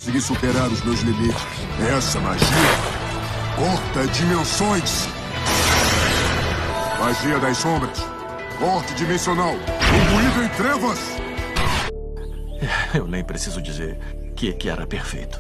Consegui superar os meus limites. Essa magia corta dimensões. Magia das sombras. Corte dimensional. Imbuído em trevas. Eu nem preciso dizer que era perfeito.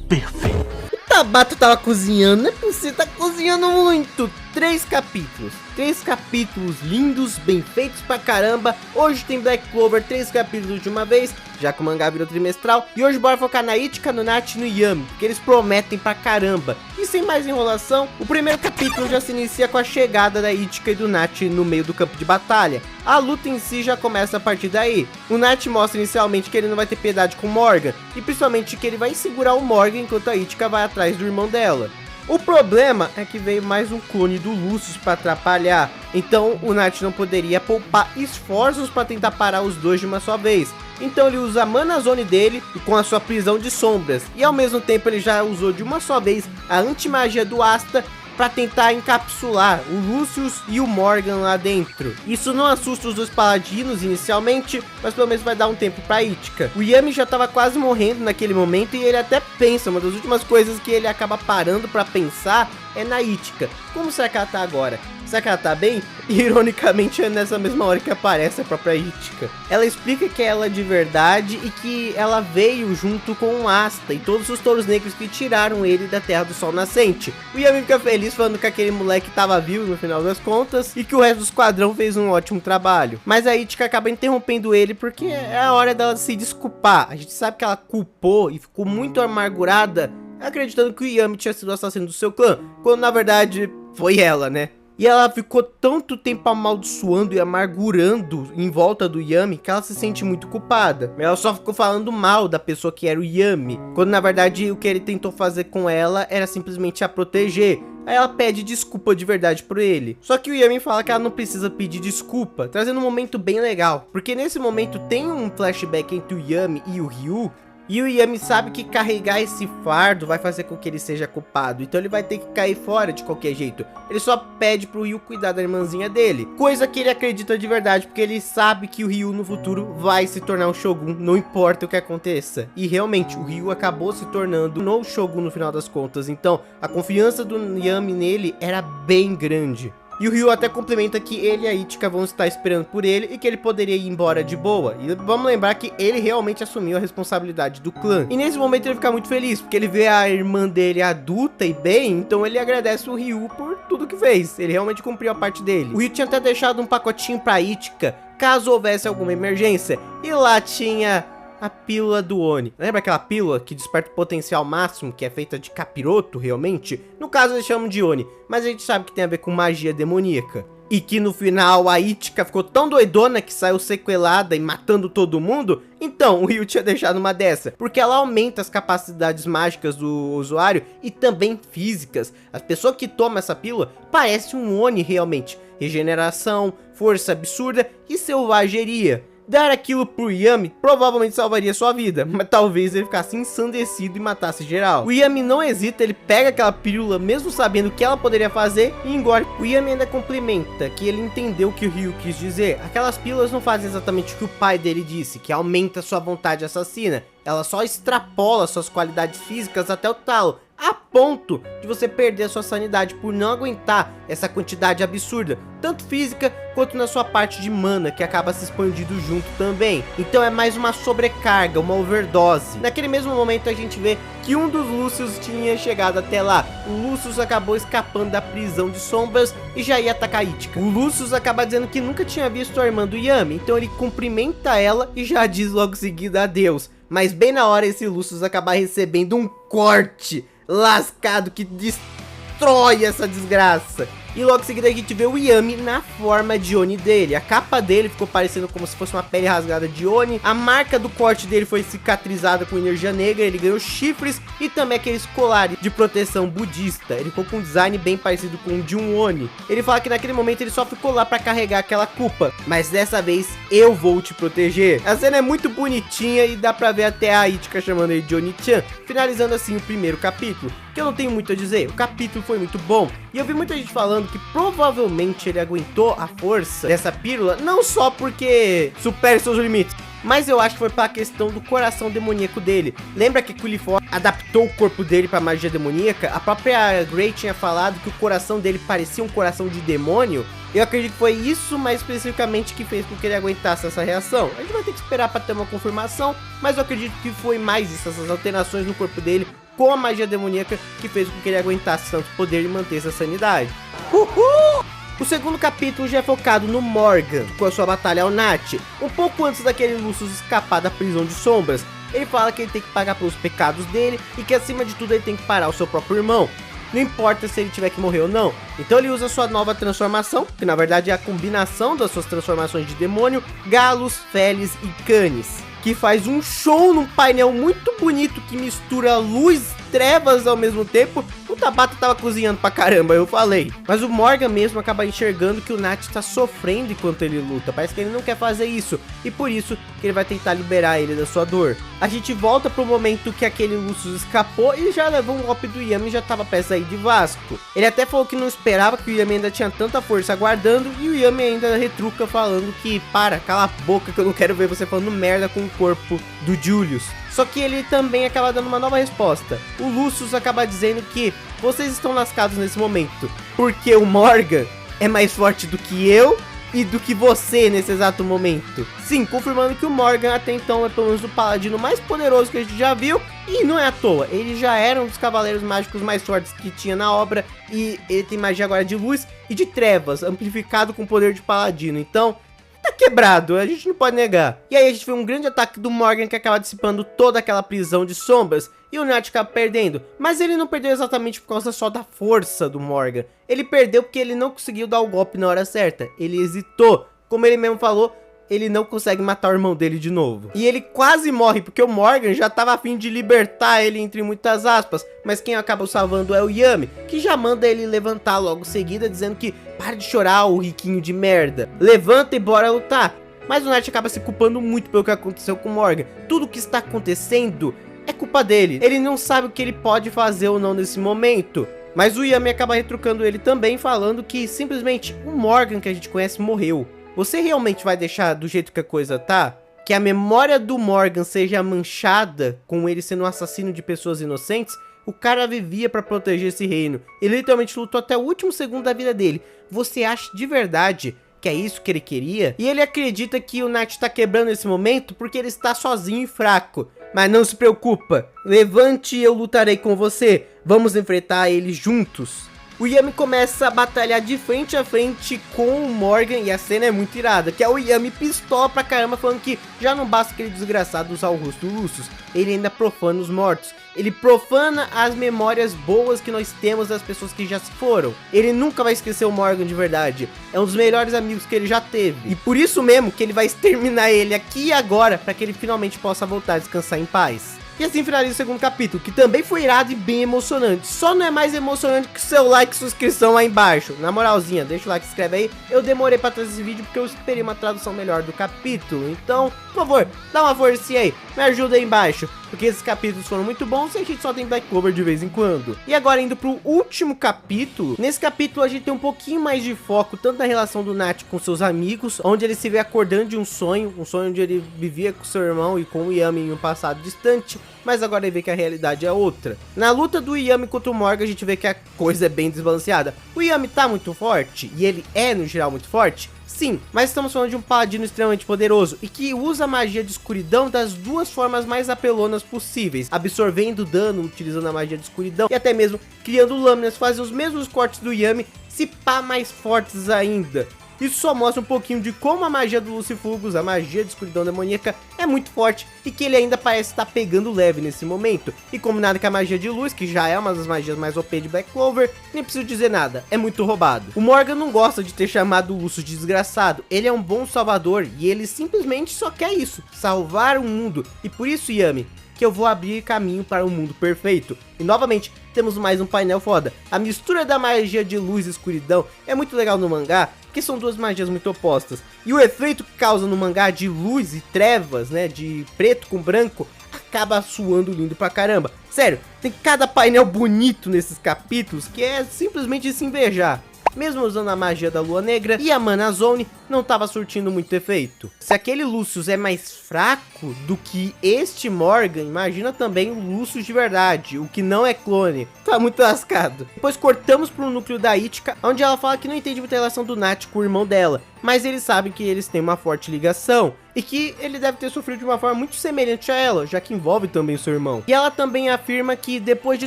Perfeito. O Tabata tava cozinhando, né? Você tá cozinhando muito. 3 capítulos. 3 capítulos lindos, bem feitos pra caramba. Hoje tem Black Clover, 3 capítulos de uma vez, já que o mangá virou trimestral. E hoje bora focar na Ichika, no Nachi e no Yami, porque eles prometem pra caramba. E sem mais enrolação, o primeiro capítulo já se inicia com a chegada da Ichika e do Nachi no meio do campo de batalha. A luta em si já começa a partir daí. O Nachi mostra inicialmente que ele não vai ter piedade com Morgan, e principalmente que ele vai segurar o Morgan enquanto a Ichika vai atrás do irmão dela. O problema é que veio mais um clone do Lucius para atrapalhar, então o Nachi não poderia poupar esforços para tentar parar os dois de uma só vez. Então ele usa a Mana Zone dele e com a sua prisão de sombras, e ao mesmo tempo ele já usou de uma só vez a anti-magia do Asta para tentar encapsular o Lucius e o Morgan lá dentro. Isso não assusta os dois paladinos inicialmente, mas pelo menos vai dar um tempo pra Ichika. O Yami já tava quase morrendo naquele momento e ele até pensa, uma das últimas coisas que ele acaba parando pra pensar é na Ichika. Como será que ela tá agora? Será que ela tá bem? E, ironicamente é nessa mesma hora que aparece a própria Ichika. Ela explica que é ela de verdade e que ela veio junto com o Asta e todos os touros negros que tiraram ele da Terra do Sol Nascente. O Yami fica feliz falando que aquele moleque tava vivo no final das contas e que o resto do esquadrão fez um ótimo trabalho. Mas a Ichika acaba interrompendo ele porque é a hora dela se desculpar. A gente sabe que ela culpou e ficou muito amargurada, acreditando que o Yami tinha sido o assassino do seu clã, quando na verdade foi ela, né? E ela ficou tanto tempo amaldiçoando e amargurando em volta do Yami que ela se sente muito culpada. Ela só ficou falando mal da pessoa que era o Yami, quando na verdade o que ele tentou fazer com ela era simplesmente a proteger. Aí ela pede desculpa de verdade por ele. Só que o Yami fala que ela não precisa pedir desculpa, trazendo um momento bem legal. Porque nesse momento tem um flashback entre o Yami e o Ryu. E o Yami sabe que carregar esse fardo vai fazer com que ele seja culpado, então ele vai ter que cair fora de qualquer jeito. Ele só pede pro Ryu cuidar da irmãzinha dele, coisa que ele acredita de verdade, porque ele sabe que o Ryu no futuro vai se tornar um Shogun, não importa o que aconteça. E realmente, o Ryu acabou se tornando no Shogun no final das contas, então a confiança do Yami nele era bem grande. E o Ryu até complementa que ele e a Ichika vão estar esperando por ele e que ele poderia ir embora de boa. E vamos lembrar que ele realmente assumiu a responsabilidade do clã. E nesse momento ele fica muito feliz, porque ele vê a irmã dele adulta e bem, então ele agradece o Ryu por tudo que fez. Ele realmente cumpriu a parte dele. O Ryu tinha até deixado um pacotinho pra Ichika, caso houvesse alguma emergência. E lá tinha a pílula do Oni. Lembra aquela pílula que desperta o potencial máximo, que é feita de capiroto, realmente? No caso eles chamam de Oni, mas a gente sabe que tem a ver com magia demoníaca. E que no final a Ichika ficou tão doidona que saiu sequelada e matando todo mundo. Então o Ryu tinha deixado uma dessa, porque ela aumenta as capacidades mágicas do usuário e também físicas. A pessoa que toma essa pílula parece um Oni realmente. Regeneração, força absurda e selvageria. Dar aquilo pro Yami provavelmente salvaria sua vida, mas talvez ele ficasse ensandecido e matasse geral. O Yami não hesita, ele pega aquela pílula mesmo sabendo o que ela poderia fazer e engole. O Yami ainda complementa que ele entendeu o que o Ryu quis dizer. Aquelas pílulas não fazem exatamente o que o pai dele disse, que aumenta sua vontade assassina. Ela só extrapola suas qualidades físicas até o talo, a ponto de você perder a sua sanidade por não aguentar essa quantidade absurda, tanto física quanto na sua parte de mana, que acaba se expandindo junto também. Então é mais uma sobrecarga, uma overdose. Naquele mesmo momento a gente vê que um dos Lucius tinha chegado até lá. O Lucius acabou escapando da prisão de sombras e já ia atacar a Ichika. O Lucius acaba dizendo que nunca tinha visto a irmã do Yami, então ele cumprimenta ela e já diz logo em seguida adeus. Mas bem na hora esse Lucius acaba recebendo um corte lascado que destrói essa desgraça. E logo em seguida a gente vê o Yami na forma de Oni dele. A capa dele ficou parecendo como se fosse uma pele rasgada de Oni. A marca do corte dele foi cicatrizada com energia negra. Ele ganhou chifres e também aqueles colares de proteção budista. Ele ficou com um design bem parecido com o de um Oni. Ele fala que naquele momento ele só ficou lá pra carregar aquela culpa, mas dessa vez eu vou te proteger. A cena é muito bonitinha e dá pra ver até a Ichika chamando ele de Oni-chan, finalizando assim o primeiro capítulo. Que eu não tenho muito a dizer, o capítulo foi muito bom. E eu vi muita gente falando que provavelmente ele aguentou a força dessa pílula, não só porque supere seus limites, mas eu acho que foi pela questão do coração demoníaco dele. Lembra que Qliphort adaptou o corpo dele pra magia demoníaca? A própria Grey tinha falado que o coração dele parecia um coração de demônio. Eu acredito que foi isso mais especificamente que fez com que ele aguentasse essa reação. A gente vai ter que esperar para ter uma confirmação, mas eu acredito que foi mais isso, essas alterações no corpo dele com a magia demoníaca que fez com que ele aguentasse tanto poder e manter essa sanidade. Uhul! O segundo capítulo já é focado no Morgan, com a sua batalha ao Nat, um pouco antes daquele Lucius escapar da prisão de sombras. Ele fala que ele tem que pagar pelos pecados dele e que acima de tudo ele tem que parar o seu próprio irmão. Não importa se ele tiver que morrer ou não. Então ele usa sua nova transformação, que na verdade é a combinação das suas transformações de demônio, Galos, Felis e Canis, que faz um show num painel muito bonito que mistura luz e trevas ao mesmo tempo. O Tabata tava cozinhando pra caramba, eu falei. Mas o Morgan mesmo acaba enxergando que o Nat tá sofrendo enquanto ele luta. Parece que ele não quer fazer isso, e por isso que ele vai tentar liberar ele da sua dor. A gente volta pro momento que aquele Lucius escapou e já levou um golpe do Yami e já tava pra sair de Vasco. Ele até falou que não esperava, que o Yami ainda tinha tanta força aguardando, e o Yami ainda retruca falando que cala a boca que eu não quero ver você falando merda com o corpo do Julius. Só que ele também acaba dando uma nova resposta. O Lucius acaba dizendo que vocês estão lascados nesse momento, porque o Morgan é mais forte do que eu e do que você nesse exato momento. Sim, confirmando que o Morgan até então é pelo menos o paladino mais poderoso que a gente já viu. E não é à toa, ele já era um dos cavaleiros mágicos mais fortes que tinha na obra. E ele tem magia agora de luz e de trevas, amplificado com o poder de paladino. Então tá quebrado, a gente não pode negar. E aí a gente vê um grande ataque do Morgan que acaba dissipando toda aquela prisão de sombras e o Nat acaba perdendo. Mas ele não perdeu exatamente por causa só da força do Morgan. Ele perdeu porque ele não conseguiu dar o golpe na hora certa. Ele hesitou. Como ele mesmo falou, ele não consegue matar o irmão dele de novo. E ele quase morre porque o Morgan já tava a fim de libertar ele, entre muitas aspas. Mas quem acaba salvando é o Yami, que já manda ele levantar logo em seguida, dizendo que para de chorar, o riquinho de merda. Levanta e bora lutar. Mas o Nat acaba se culpando muito pelo que aconteceu com o Morgan. Tudo que está acontecendo é culpa dele. Ele não sabe o que ele pode fazer ou não nesse momento. Mas o Yami acaba retrucando ele também, falando que simplesmente o Morgan que a gente conhece morreu. Você realmente vai deixar do jeito que a coisa tá? Que a memória do Morgan seja manchada com ele sendo um assassino de pessoas inocentes? O cara vivia pra proteger esse reino. Ele literalmente lutou até o último segundo da vida dele. Você acha de verdade que é isso que ele queria? E ele acredita que o Nat tá quebrando nesse momento porque ele está sozinho e fraco. Mas não se preocupa, levante e eu lutarei com você. Vamos enfrentar ele juntos. O Yami começa a batalhar de frente a frente com o Morgan e a cena é muito irada, que é o Yami pistola pra caramba, falando que já não basta aquele desgraçado usar o rosto do Lucius, ele ainda profana os mortos. Ele profana as memórias boas que nós temos das pessoas que já se foram. Ele nunca vai esquecer o Morgan de verdade. É um dos melhores amigos que ele já teve. E por isso mesmo que ele vai exterminar ele aqui e agora, para que ele finalmente possa voltar a descansar em paz. E assim finaliza o segundo capítulo, que também foi irado e bem emocionante. Só não é mais emocionante que seu like e sua inscrição aí embaixo. Na moralzinha, deixa o like e se inscreve aí. Eu demorei pra trazer esse vídeo porque eu esperei uma tradução melhor do capítulo. Então, por favor, dá uma forcinha aí, me ajuda aí embaixo, porque esses capítulos foram muito bons e a gente só tem Black Clover de vez em quando. E agora indo pro último capítulo. Nesse capítulo a gente tem um pouquinho mais de foco, tanto na relação do Nat com seus amigos, onde ele se vê acordando de um sonho onde ele vivia com seu irmão e com o Yami em um passado distante, mas agora ele vê que a realidade é outra. Na luta do Yami contra o Morgan a gente vê que a coisa é bem desbalanceada. O Yami tá muito forte, e ele é no geral muito forte, sim, mas estamos falando de um paladino extremamente poderoso e que usa a magia de escuridão das duas formas mais apelonas possíveis, absorvendo dano utilizando a magia de escuridão e até mesmo criando lâminas, fazem os mesmos cortes do Yami, se pá mais fortes ainda. Isso só mostra um pouquinho de como a magia do Lucifugos, a magia de escuridão demoníaca, é muito forte e que ele ainda parece estar pegando leve nesse momento. E combinado com a magia de luz, que já é uma das magias mais OP de Black Clover, nem preciso dizer nada, é muito roubado. O Morgan não gosta de ter chamado o Lucius de desgraçado, ele é um bom salvador e ele simplesmente só quer isso, salvar o mundo. E por isso, Yami, que eu vou abrir caminho para um mundo perfeito. E novamente, temos mais um painel foda. A mistura da magia de luz e escuridão é muito legal no mangá, porque são duas magias muito opostas. E o efeito que causa no mangá de luz e trevas, né, de preto com branco, acaba suando lindo pra caramba. Sério, tem cada painel bonito nesses capítulos que é simplesmente de se invejar. mesmo usando a magia da Lua Negra, e a Mana Zone não tava surtindo muito efeito. Se aquele Lucius é mais fraco do que este Morgan, imagina também o Lucius de verdade, o que não é clone. Tá muito lascado. Depois cortamos pro núcleo da Itka, onde ela fala que não entende muita relação do Nat com o irmão dela, mas eles sabem que eles têm uma forte ligação, e que ele deve ter sofrido de uma forma muito semelhante a ela, já que envolve também seu irmão. E ela também afirma que depois de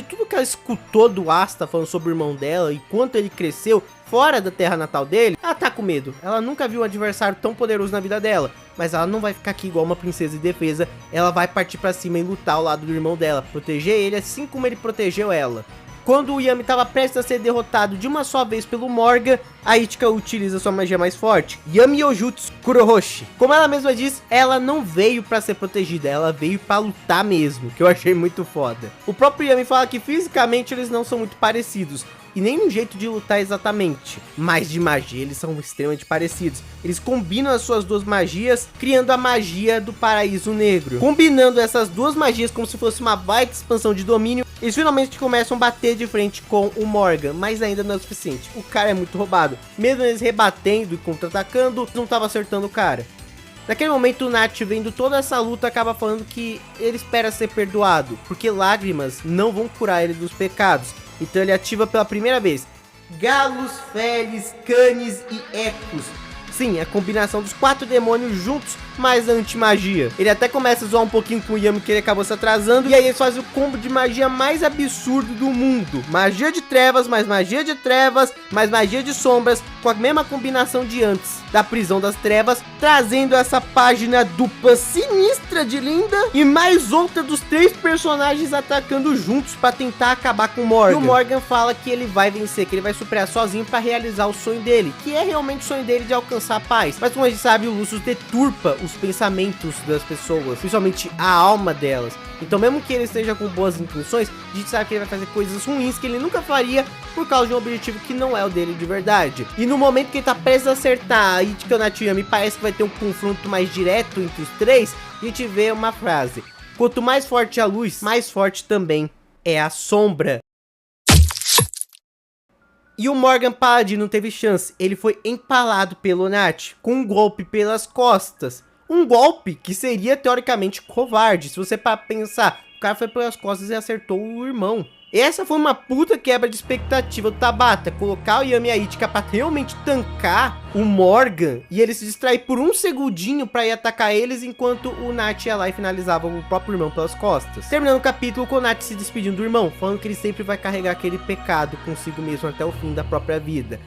tudo que ela escutou do Asta falando sobre o irmão dela e quanto ele cresceu fora da terra natal dele, ela tá com medo. Ela nunca viu um adversário tão poderoso na vida dela, mas ela não vai ficar aqui igual uma princesa indefesa. Ela vai partir pra cima e lutar ao lado do irmão dela, proteger ele assim como ele protegeu ela. Quando o Yami estava prestes a ser derrotado de uma só vez pelo Morgan, a Itka utiliza sua magia mais forte, Yami Yojutsu Kurohoshi. Como ela mesma diz, ela não veio para ser protegida, ela veio para lutar mesmo, que eu achei muito foda. O próprio Yami fala que fisicamente eles não são muito parecidos, e nem no jeito de lutar exatamente, mas de magia eles são extremamente parecidos. Eles combinam as suas duas magias, criando a magia do Paraíso Negro. Combinando essas duas magias como se fosse uma baita expansão de domínio, eles finalmente começam a bater de frente com o Morgan, mas ainda não é o suficiente. O cara é muito roubado. Mesmo eles rebatendo e contra-atacando, não estava acertando o cara. Naquele momento o Nat, vendo toda essa luta, acaba falando que ele espera ser perdoado, porque lágrimas não vão curar ele dos pecados. Então ele ativa pela primeira vez Galos, Felis, Canis e Ecos. Sim, a combinação dos 4 demônios juntos, mais a anti-magia. Ele até começa a zoar um pouquinho com o Yami, que ele acabou se atrasando. E aí eles fazem o combo de magia mais absurdo do mundo. Magia de trevas, mais magia de trevas, mais magia de sombras, com a mesma combinação de antes, da prisão das trevas, trazendo essa página dupla sinistra de linda. E mais outra dos 3 personagens atacando juntos para tentar acabar com o Morgan. E o Morgan fala que ele vai vencer, que ele vai superar sozinho para realizar o sonho dele, que é realmente o sonho dele de alcançar a paz. Mas como a gente sabe, o Lucius deturpa os pensamentos das pessoas, principalmente a alma delas. Então mesmo que ele esteja com boas intenções, a gente sabe que ele vai fazer coisas ruins que ele nunca faria por causa de um objetivo que não é o dele de verdade. E no momento que ele tá prestes a acertar a Itka e o Nat Yami, parece que vai ter um confronto mais direto entre os 3, a gente vê uma frase: quanto mais forte a luz, mais forte também é a sombra. E o Morgan Paladin não teve chance, ele foi empalado pelo Nat, com um golpe pelas costas. Um golpe que seria teoricamente covarde, se você para pensar, o cara foi pelas costas e acertou o irmão. Essa foi uma puta quebra de expectativa do Tabata, colocar o Yami e a Itka pra realmente tancar o Morgan, e ele se distrair por um segundinho pra ir atacar eles, enquanto o Nat ia lá e finalizava o próprio irmão pelas costas. Terminando o capítulo com o Nat se despedindo do irmão, falando que ele sempre vai carregar aquele pecado consigo mesmo até o fim da própria vida.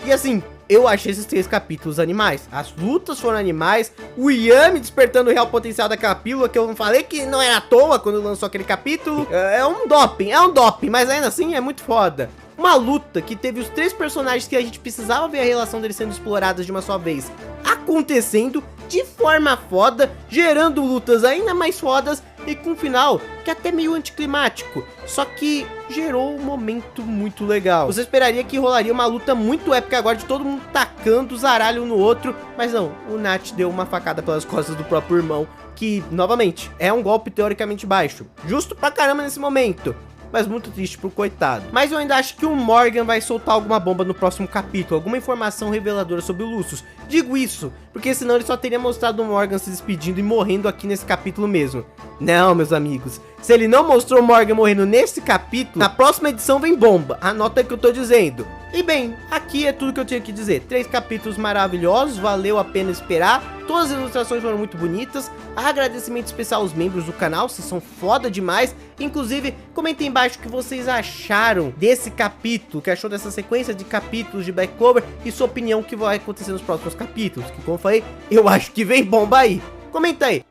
E assim, eu achei esses 3 capítulos animais. As lutas foram animais. O Yami despertando o real potencial daquela pílula, que eu não falei que não era à toa quando lançou aquele capítulo. É um doping, mas ainda assim é muito foda. Uma luta que teve os 3 personagens que a gente precisava ver a relação deles sendo exploradas de uma só vez acontecendo de forma foda, gerando lutas ainda mais fodas e com um final que é até meio anticlimático, só que gerou um momento muito legal. Você esperaria que rolaria uma luta muito épica agora de todo mundo tacando zaralho no outro, mas não, o Nat deu uma facada pelas costas do próprio irmão, que, novamente, é um golpe teoricamente baixo, justo pra caramba nesse momento, mas muito triste pro coitado. Mas eu ainda acho que o Morgan vai soltar alguma bomba no próximo capítulo, alguma informação reveladora sobre o Lucius. Digo isso, porque senão ele só teria mostrado o Morgan se despedindo e morrendo aqui nesse capítulo mesmo. Não, meus amigos, se ele não mostrou o Morgan morrendo nesse capítulo, na próxima edição vem bomba, anota aí o que eu tô dizendo. E bem, aqui é tudo que eu tinha que dizer. 3 capítulos maravilhosos, valeu a pena esperar. Todas as ilustrações foram muito bonitas. Agradecimento especial aos membros do canal, vocês são foda demais. Inclusive, comentem embaixo o que vocês acharam desse capítulo, o que achou dessa sequência de capítulos de Black Clover e sua opinião que vai acontecer nos próximos capítulos, que como eu falei, eu acho que vem bomba aí. Comenta aí.